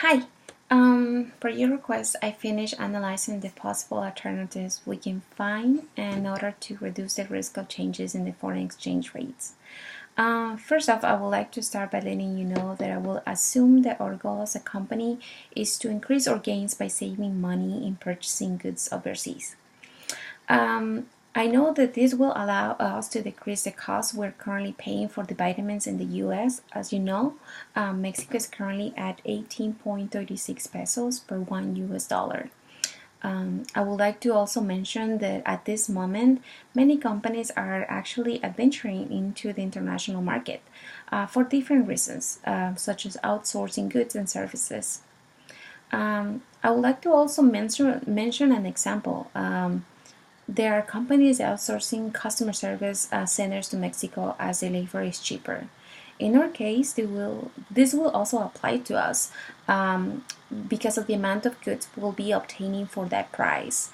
Hi. Per your request, I finished analyzing the possible alternatives we can find in order to reduce the risk of changes in the foreign exchange rates. First off, I would like to start by letting you know that I will assume that our goal as a company is to increase our gains by saving money in purchasing goods overseas. Um, I know that this will allow us to decrease the cost we're currently paying for the vitamins in the US. As you know, Mexico is currently at 18.36 pesos per 1 US dollar. I would like to also mention that at this moment, many companies are actually adventuring into the international market for different reasons, such as outsourcing goods and services. I would like to also mention an example. There are companies outsourcing customer service centers to Mexico as the labor is cheaper. In our case, this will also apply to us because of the amount of goods we'll be obtaining for that price.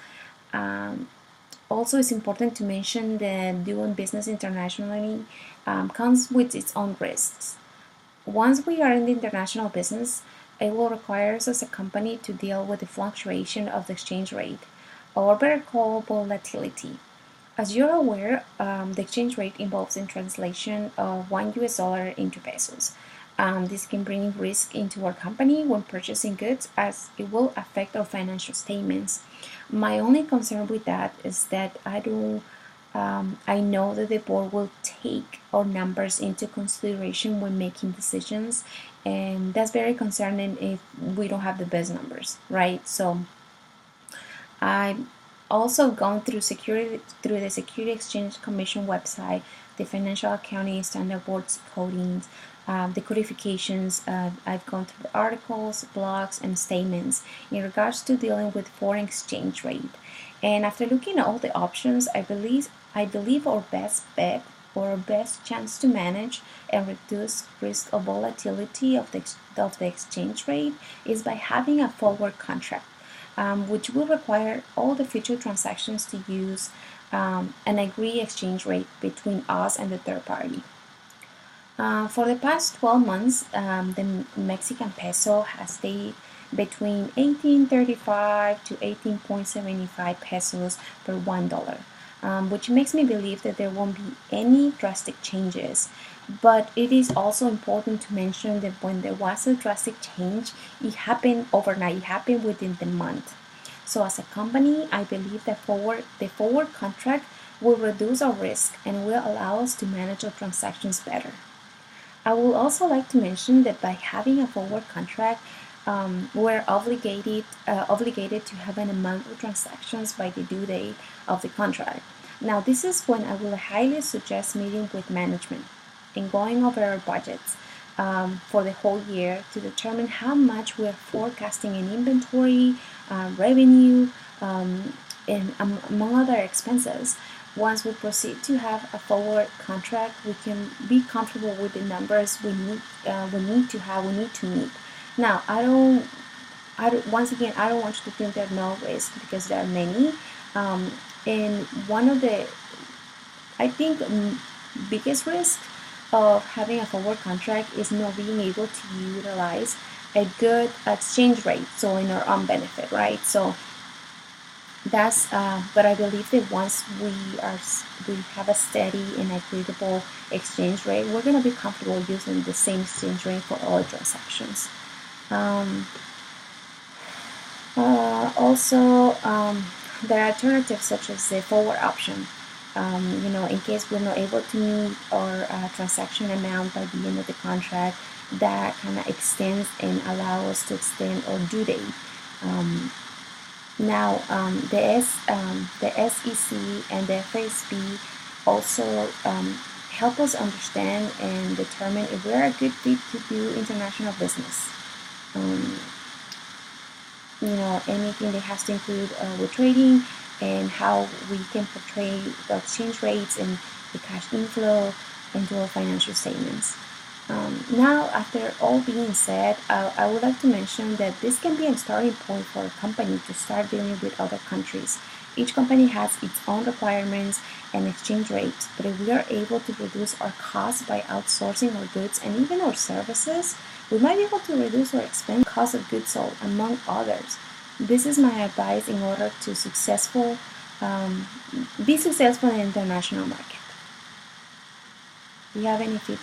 Um, Also, it's important to mention that doing business internationally comes with its own risks. Once we are in the international business, it will require us as a company to deal with the fluctuation of the exchange rate, or better called volatility. As you're aware, the exchange rate involves in translation of 1 US dollar into pesos. This can bring risk into our company when purchasing goods as it will affect our financial statements. My only concern with that is that I know that the board will take our numbers into consideration when making decisions, and that's very concerning if we don't have the best numbers, right? So I've also gone through the Security Exchange Commission website, the Financial Accounting Standard Board's codings, the codifications. I've gone through articles, blogs, and statements in regards to dealing with foreign exchange rate. And after looking at all the options, I believe our best bet or our best chance to manage and reduce risk of volatility of the exchange rate is by having a forward contract, which will require all the future transactions to use an agreed exchange rate between us and the third party. For the past 12 months, the Mexican peso has stayed between 18.35 to 18.75 pesos per $1, which makes me believe that there won't be any drastic changes. But it is also important to mention that when there was a drastic change, it happened overnight, it happened within the month. So as a company, I believe that the forward contract will reduce our risk and will allow us to manage our transactions better. I would also like to mention that by having a forward contract, we're obligated to have an amount of transactions by the due date of the contract. Now, this is when I will highly suggest meeting with management and going over our budgets for the whole year to determine how much we're forecasting in inventory, revenue, and among other expenses. Once we proceed to have a forward contract, we can be comfortable with the numbers we need to meet. Now, once again, I don't want you to think there are no risks because there are many. And one of the, I think, biggest risk of having a forward contract is not being able to utilize a good exchange rate, so in our own benefit, right? So but I believe that once we have a steady and agreeable exchange rate, we're gonna be comfortable using the same exchange rate for all transactions. Um, also, there are alternatives such as the forward option. In case we're not able to meet our transaction amount by the end of the contract, that kind of extends and allow us to extend our due date. Now, the SEC and the FASB also help us understand and determine if we're a good fit to do international business. Um, Anything that has to include with trading and how we can portray the exchange rates and the cash inflow into our financial statements. Now, after all being said, I would like to mention that this can be a starting point for a company to start dealing with other countries. Each company has its own requirements and exchange rates, but if we are able to reduce our costs by outsourcing our goods and even our services, we might be able to reduce our expense, cost of goods sold, among others. This is my advice in order to be successful in the international market. Do you have any feedback?